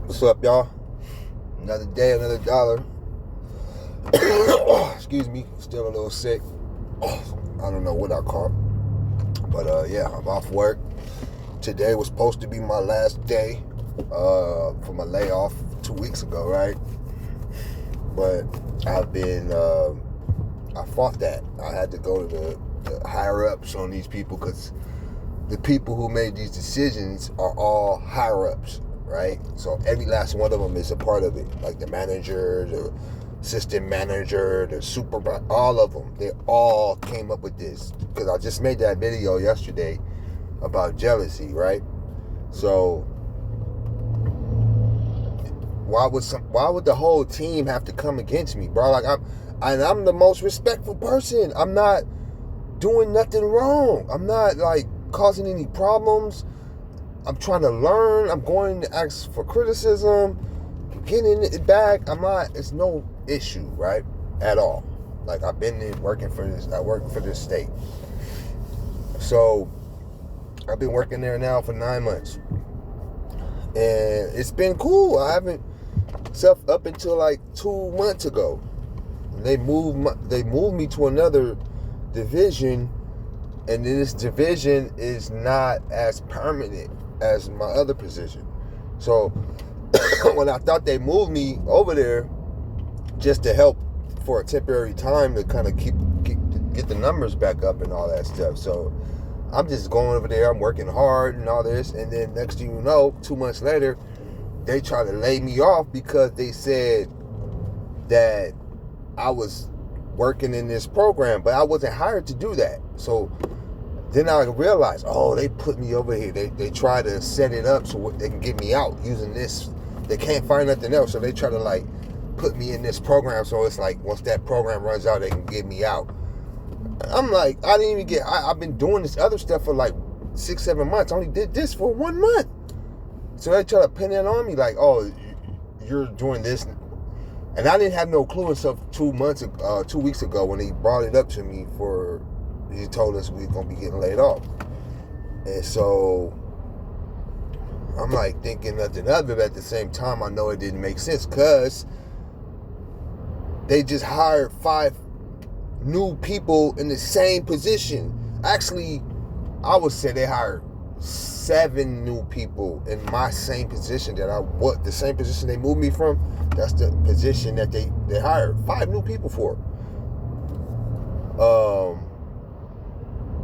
What's up, y'all? Another day, another dollar. Excuse me, still a little sick. I don't know what I caught. But yeah, I'm off work. Today was supposed to be my last day for my layoff 2 weeks ago, right? But I fought that. I had to go to the higher ups on these people because the people who made these decisions are all higher ups, right? So every last one of them is a part of it. Like the manager, the assistant manager, the supervisor, all of them. They all came up with this. Because I just made that video yesterday about jealousy, right? So why would the whole team have to come against me, bro? Like I'm the most respectful person. I'm not doing nothing wrong. I'm not like causing any problems. I'm trying to learn. I'm going to ask for criticism, getting it back. It's no issue, right? At all. Like I work for this state. So I've been working there now for 9 months. And it's been cool. I haven't up until like 2 months ago. They moved me to another division, and then this division is not as permanent as my other position. So when I thought they moved me over there just to help for a temporary time to kind of get the numbers back up and all that stuff. So I'm just going over there, I'm working hard and all this, and then next thing you know, 2 months later, they try to lay me off because they said that I was working in this program, but I wasn't hired to do that. So then I realized, they put me over here. They try to set it up so they can get me out using this. They can't find nothing else, so they try to like put me in this program. So it's like once that program runs out, they can get me out. I'm like, I've been doing this other stuff for like 6-7 months. I only did this for 1 month. So they try to pin it on me like, you're doing this. And I didn't have no clue until 2 weeks ago when he brought it up to me he told us we were going to be getting laid off. And so I'm like thinking nothing of it, but at the same time, I know it didn't make sense because they just hired 5 new people in the same position. Actually, I would say they hired 7 new people in my same position the same position they moved me from. That's the position that they hired 5 new people for.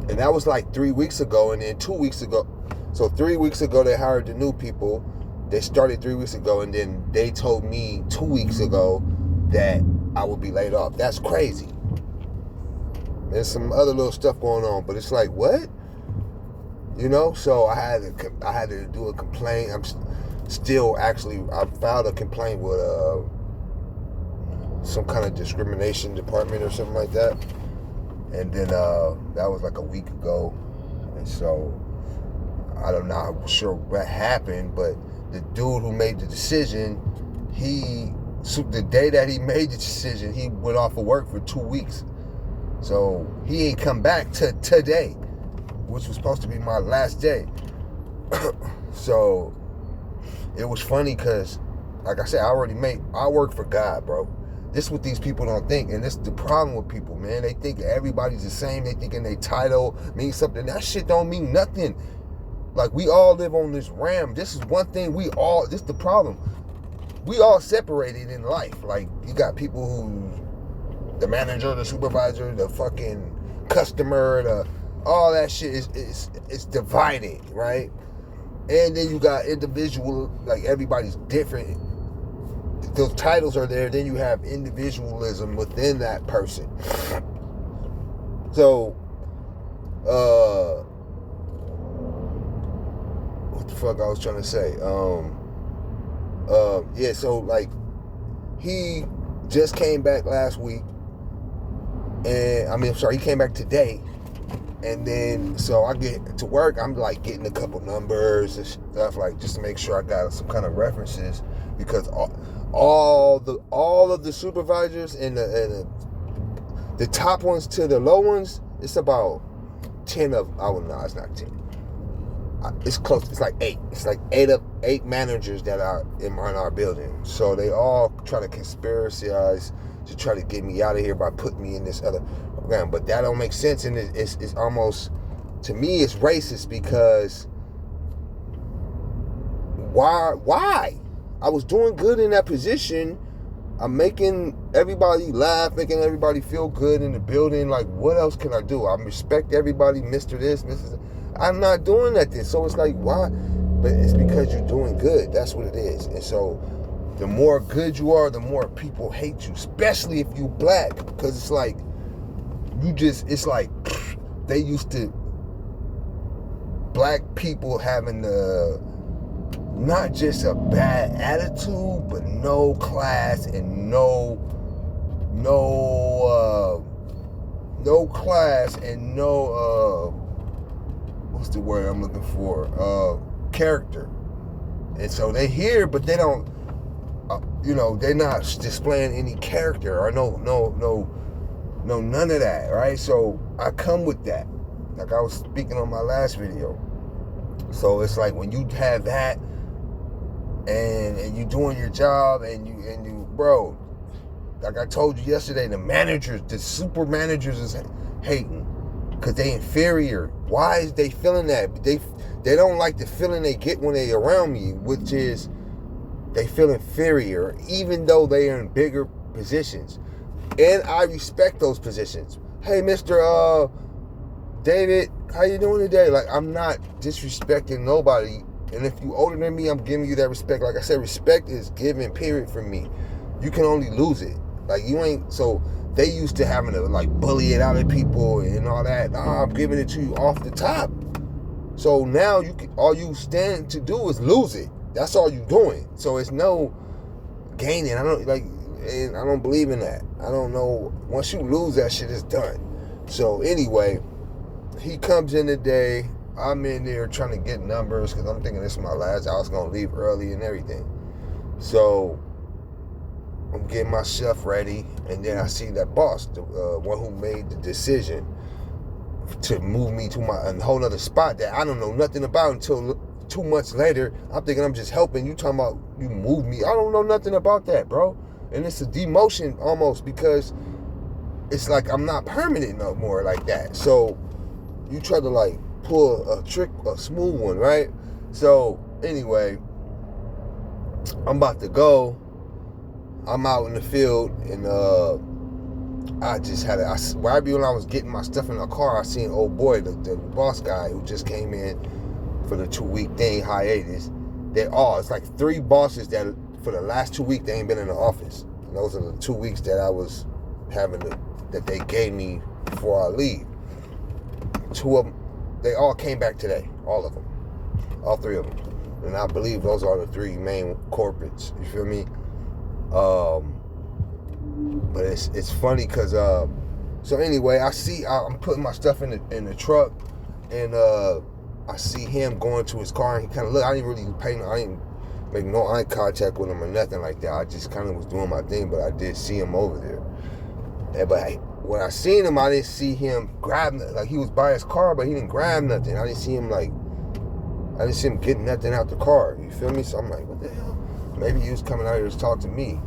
And that was like 3 weeks ago, and then 2 weeks ago. So 3 weeks ago they hired the new people. They started 3 weeks ago, and then they told me 2 weeks ago that I would be laid off. That's crazy. There's some other little stuff going on, but it's like, what? You know, so I had to do a complaint. I filed a complaint with some kind of discrimination department or something like that. And then that was like a week ago. And so I'm not sure what happened, but the dude who made the decision, the day that he made the decision, he went off of work for 2 weeks. So he ain't come back to today, which was supposed to be my last day. So it was funny because, like I said, I work for God, bro. This is what these people don't think, and this is the problem with people, man. They think everybody's the same. They thinking their title means something. That shit don't mean nothing. Like, we all live on this ram. This is one thing this is the problem. We all separated in life. Like, you got people who, the manager, the supervisor, the fucking customer, all that shit is divided, right? And then you got individual, like everybody's different. Those titles are there. Then you have individualism within that person. So, what the fuck I was trying to say? Yeah. So like, he just came back last week, and he came back today. And then, so I get to work, I'm like getting a couple numbers and stuff, like just to make sure I got some kind of references, because all of the supervisors and the top ones to the low ones, it's about 10 of, it's not 10. It's close. It's like 8. It's like 8 managers that are in our building. So they all try to conspiracize to try to get me out of here by putting me in this other program. But that don't make sense, and it's almost, to me, it's racist because why? I was doing good in that position. I'm making everybody laugh, making everybody feel good in the building. Like, what else can I do? I respect everybody, Mr. This, Mrs. I'm not doing that then. So it's like, why? But it's because you're doing good. That's what it is. And so the more good you are, the more people hate you, especially if you black. Because it's like, it's like, they used to, black people having not just a bad attitude, but no class and no class and no what's the word I'm looking for? Character. And so they here, but they don't, they're not displaying any character or no, none of that, right? So I come with that, like I was speaking on my last video. So it's like when you have that, and you doing your job, and you, bro, like I told you yesterday, the super managers is hating because they inferior. Why is they feeling that? They don't like the feeling they get when they around me, which is they feel inferior, even though they are in bigger positions. And I respect those positions. Hey, Mr. David, how you doing today? Like, I'm not disrespecting nobody. And if you older than me, I'm giving you that respect. Like I said, respect is given, period, for me. You can only lose it. Like, you ain't, so they used to having to, like, bully it out of people and all that. Nah, I'm giving it to you off the top. So now all you stand to do is lose it. That's all you doing. So it's no gaining. I don't believe in that. I don't know. Once you lose that shit, it's done. So anyway, he comes in today. I'm in there trying to get numbers because I'm thinking this is my last. I was going to leave early and everything. So I'm getting myself ready. And then I see that boss, the one who made the decision to move me to a whole other spot that I don't know nothing about until 2 months later. I'm thinking I'm just helping. You talking about you move me. I don't know nothing about that, bro. And it's a demotion almost because it's like I'm not permanent no more like that. So you try to like pull a trick, a smooth one, right? So anyway, I'm about to go. I'm out in the field, and I just had right when I was getting my stuff in the car, I seen old boy, the boss guy who just came in for the 2-week thing, hiatus. It's like 3 bosses that for the last 2 weeks they ain't been in the office. And those are the 2 weeks that I was that they gave me before I leave. 2 of them, they all came back today, all of them, all 3 of them. And I believe those are the 3 main corporates, you feel me? But it's funny because so anyway, I'm putting my stuff in the truck, and I see him going to his car, and he kind of look. I didn't make no eye contact with him or nothing like that. I just kind of was doing my thing, but I did see him over there. When I seen him, I didn't see him grab, like he was by his car, but he didn't grab nothing. I didn't see him getting nothing out the car. You feel me? So I'm like, what the hell? Maybe he was coming out here to talk to me.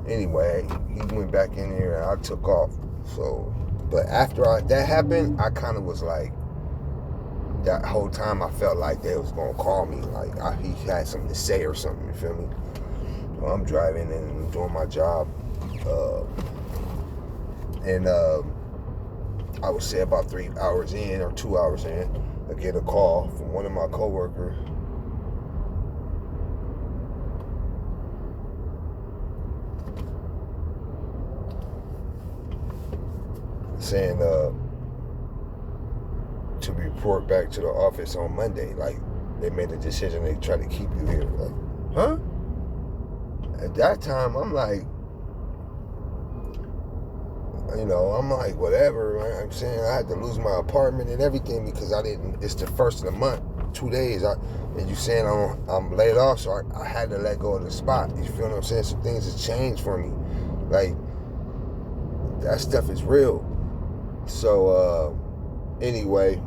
Anyway, he went back in here and I took off. So, but after that happened, I kind of was like, that whole time I felt like they was gonna call me, like he had something to say or something. You feel me? So I'm driving and doing my job, and I would say about 3 hours in or 2 hours in, I get a call from one of my coworkers. Saying to report back to the office on Monday. Like, they made a decision, they try to keep you here. Like, huh? At that time, I'm like, I'm like, whatever. Right? I'm saying I had to lose my apartment and everything because it's the first of the month, 2 days. And you saying I'm laid off, so I had to let go of the spot. You feel what I'm saying? Some things have changed for me. Like, that stuff is real. So, anyway,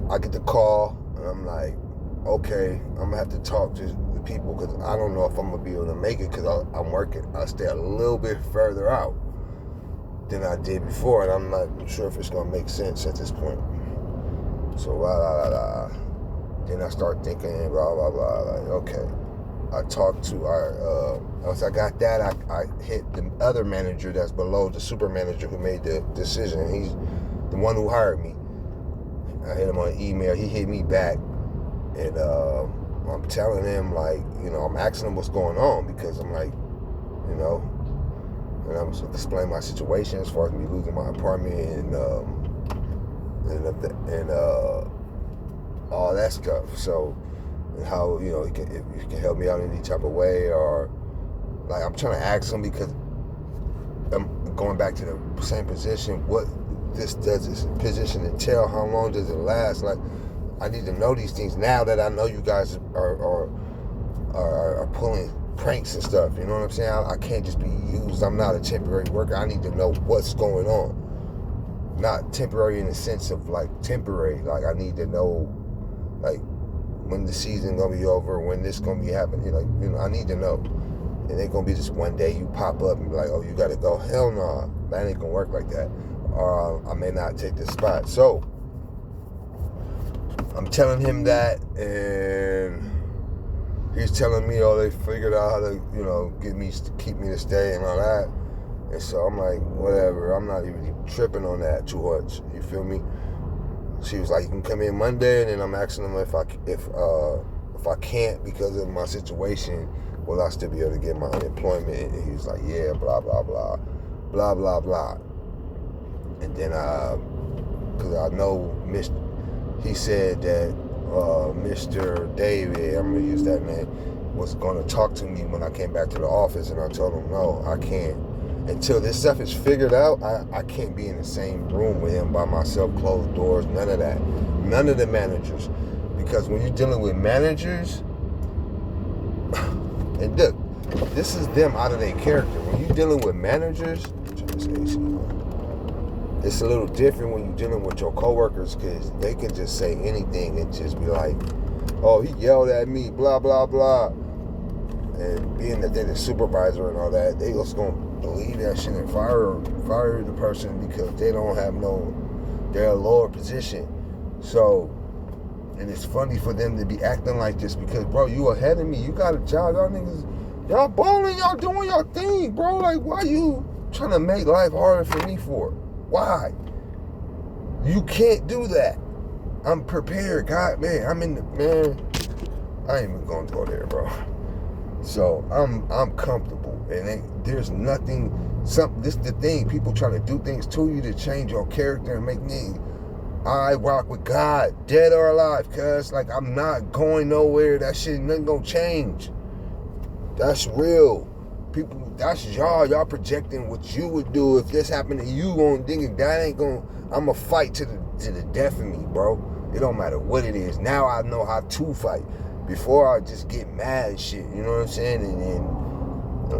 I get the call, and I'm like, okay, I'm going to have to talk to the people because I don't know if I'm going to be able to make it because I'm working. I stay a little bit further out than I did before, and I'm not sure if it's going to make sense at this point. So, then I start thinking, blah, blah, blah, like, okay. I talked to once I got that, I hit the other manager that's below the super manager who made the decision. He's the one who hired me. I hit him on email. He hit me back, and I'm telling him, like, I'm asking him what's going on because I'm like, and I'm explaining my situation as far as me losing my apartment and all that stuff. So, how, if you can help me out in any type of way, or like I'm trying to ask him because I'm going back to the same position. What does this position entail? How long does it last? Like, I need to know these things now that I know you guys are pulling pranks and stuff. You know what I'm saying? I can't just be used. I'm not a temporary worker. I need to know what's going on. Not temporary in the sense of like temporary. Like, I need to know, like, when the season gonna be over, when this gonna be happening. I need to know. It ain't gonna be just one day you pop up and be like, oh, you gotta go. Hell no, that ain't gonna work like that. Or I may not take this spot. So I'm telling him that, and he's telling me, oh, they figured out how to, keep me to stay and all that. And so I'm like, whatever. I'm not even tripping on that too much. You feel me? She was like, you can come in Monday, and then I'm asking him if I can't because of my situation, will I still be able to get my unemployment? And he was like, yeah, blah, blah, blah, blah, blah, blah. And then, because I know he said that Mr. David, I'm going to use that name, was going to talk to me when I came back to the office, and I told him, no, I can't. Until this stuff is figured out, I can't be in the same room with him by myself, closed doors, none of that. None of the managers. Because when you're dealing with managers, and look, this is them out of their character. When you're dealing with managers, it's a little different when you're dealing with your coworkers because they can just say anything and just be like, oh, he yelled at me, blah, blah, blah. And being that they're the supervisor and all that, they just gonna believe that shit and fire the person because they don't have they're a lower position. So, and it's funny for them to be acting like this because, bro, you ahead of me. You got a job. Y'all niggas, y'all balling, y'all doing your thing, bro. Like, why you trying to make life harder for me for? Why? You can't do that. I'm prepared, God, man. I ain't even gonna go there, bro. So I'm comfortable, and there's nothing. This is the thing. People try to do things to you to change your character and make me. I rock with God, dead or alive, cuz like I'm not going nowhere. That shit nothing gonna change. That's real. People, that's y'all projecting what you would do if this happened to you. Gonna think that ain't gonna. I'ma fight to the death of me, bro. It don't matter what it is. Now I know how to fight. Before I just get mad and shit, you know what I'm saying? And then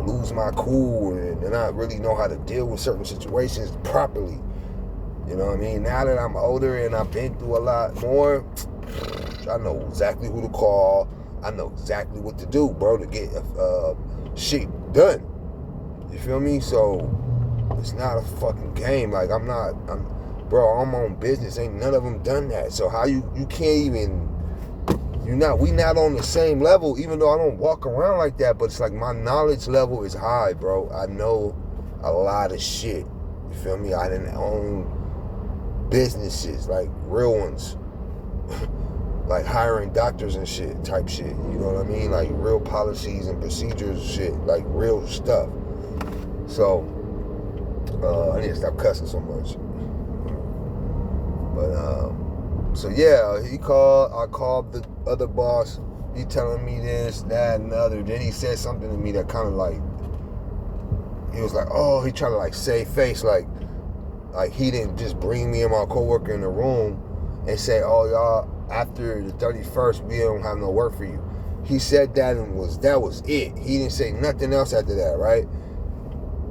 lose my cool and not really know how to deal with certain situations properly. You know what I mean? Now that I'm older and I've been through a lot more, I know exactly who to call. I know exactly what to do, bro, to get shit done. You feel me? So it's not a fucking game. Like I'm on business. Ain't none of them done that. So how you can't even. We not on the same level, even though I don't walk around like that, but it's like my knowledge level is high, bro. I know a lot of shit. You feel me? I didn't own businesses, like real ones. Like hiring doctors and shit, type shit. You know what I mean? Like real policies and procedures shit, like real stuff. So, I need to stop cussing so much. But, so yeah, I called the other boss. He telling me this, that, and the other. Then he said something to me that kind of like, he was like, oh, he tried to like save face, like he didn't just bring me and my coworker in the room and say, oh, y'all, after the 31st, we don't have no work for you. He said that and that was it. He didn't say nothing else after that, right?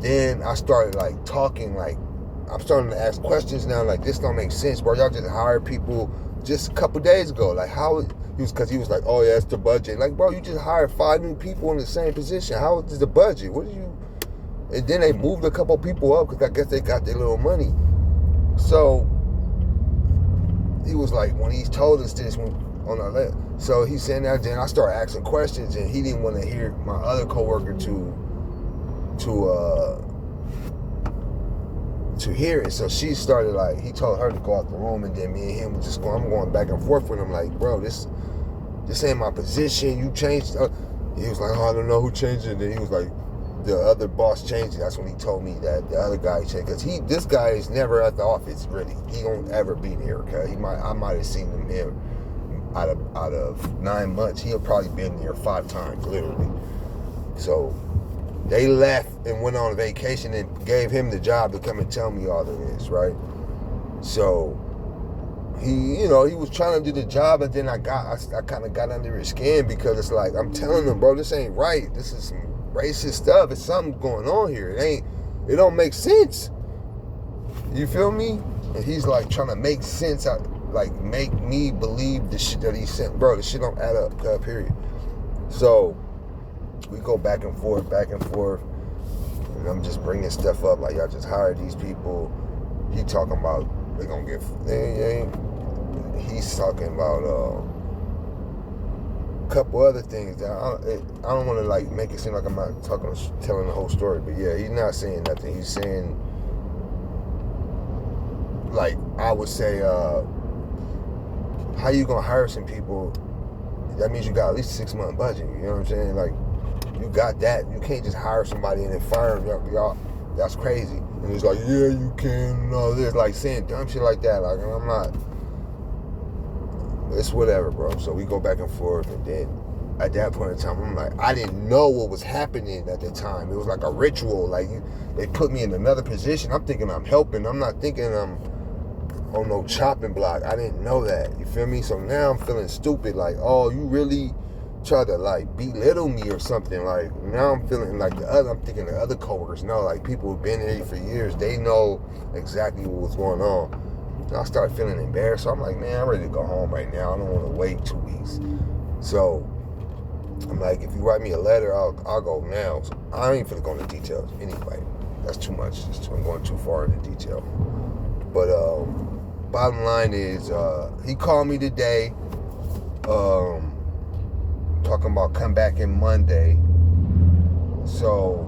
Then I started like talking, like I'm starting to ask questions now, like this don't make sense, bro. Y'all just hire people just a couple days ago. Like, because he was like, oh yeah, it's the budget. Like, bro, you just hired 5 new people in the same position. How is the budget? What do you? And then they moved a couple people up because I guess they got their little money. So he was like, when he told us this on our left, so he's saying that. Then I started asking questions, and he didn't want to hear my other coworker to hear it. So she started like, he told her to go out the room, and then me and him was just going. I'm going back and forth with him like, bro, this ain't my position. You changed. He was like, oh, I don't know who changed it. And then he was like, the other boss changed it. That's when he told me that the other guy changed. Because this guy is never at the office, really. He won't ever be here. Okay, I might have seen him here out of 9 months. He'll probably been here 5 times, literally. So they left and went on vacation and gave him the job to come and tell me all of this, right? So he was trying to do the job, and then I kind of got under his skin because it's like, I'm telling him, bro, this ain't right. This is some racist stuff. It's something going on here. It don't make sense. You feel me? And he's like trying to make sense out, like make me believe the shit that he sent. Bro, the shit don't add up, period. So we go back and forth, and I'm just bringing stuff up like, y'all just hired these people. He talking about they gonna get. He's talking about a couple other things that I don't want to like make it seem like I'm not telling the whole story. But yeah, he's not saying nothing. He's saying, like, I would say, how you gonna hire some people? That means you got at least a 6-month budget. You know what I'm saying? Like, you got that. You can't just hire somebody and then fire them. Y'all, that's crazy. And he's like, yeah, you can. And all this, like saying dumb shit like that. Like, I'm not. It's whatever, bro. So we go back and forth, and then at that point in time, I'm like, I didn't know what was happening at the time. It was like a ritual. Like, they put me in another position. I'm thinking I'm helping. I'm not thinking I'm on no chopping block. I didn't know that. You feel me? So now I'm feeling stupid. Like, oh, you really try to like belittle me or something. Like, now I'm feeling like I'm thinking the other coworkers know, like people who've been here for years, they know exactly what's going on. And I started feeling embarrassed. So I'm like, man, I'm ready to go home right now. I don't want to wait 2 weeks. So I'm like, if you write me a letter, I'll go now. So I ain't finna go into details anyway. That's too much. I'm going too far into detail. But bottom line is, he called me today, talking about come back in Monday. So,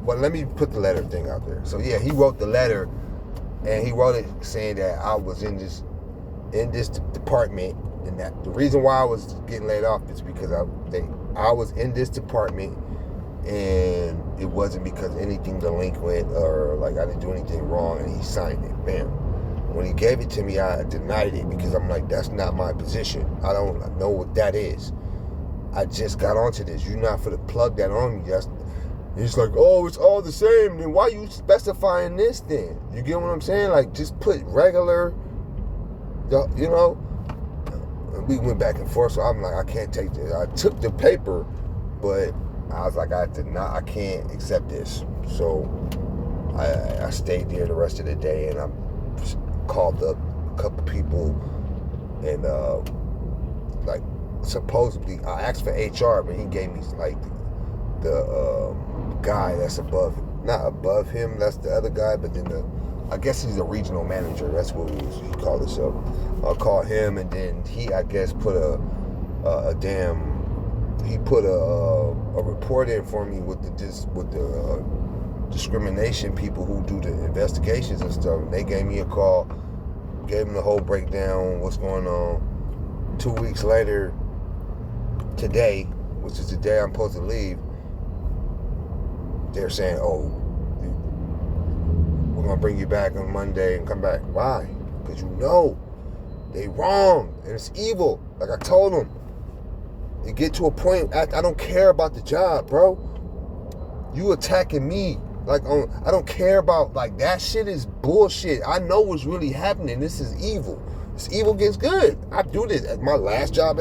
but let me put the letter thing out there. So yeah, he wrote the letter, and he wrote it saying that I was in this department, and that the reason why I was getting laid off is because I was in this department, and it wasn't because anything delinquent or like I didn't do anything wrong, and he signed it. Bam. When he gave it to me, I denied it because I'm like, that's not my position. I don't know what that is. I just got onto this. You're not for to plug that on me. He's like, oh, it's all the same. Then why you specifying this then? You get what I'm saying? Like, just put regular, you know? And we went back and forth, so I'm like, I can't take this. I took the paper, but I was like, I can't accept this. So I stayed there the rest of the day, and I called up a couple people, and like, supposedly I asked for HR, but he gave me like the guy that's not above him, that's the other guy, but then I guess he's a regional manager, that's what he called it. So I'll call him, and then he, I guess, put a report in for me with the discrimination people who do the investigations and stuff. And they gave me a call, gave them the whole breakdown, what's going on. 2 weeks later, today, which is the day I'm supposed to leave, they're saying, oh, we're going to bring you back on Monday and come back. Why? Because you know they wrong, and it's evil. Like I told them, you get to a point, I don't care about the job, bro. You attacking me. Like, I don't care about, like, that shit is bullshit. I know what's really happening. This is evil. This evil gets good. I do this at my last job.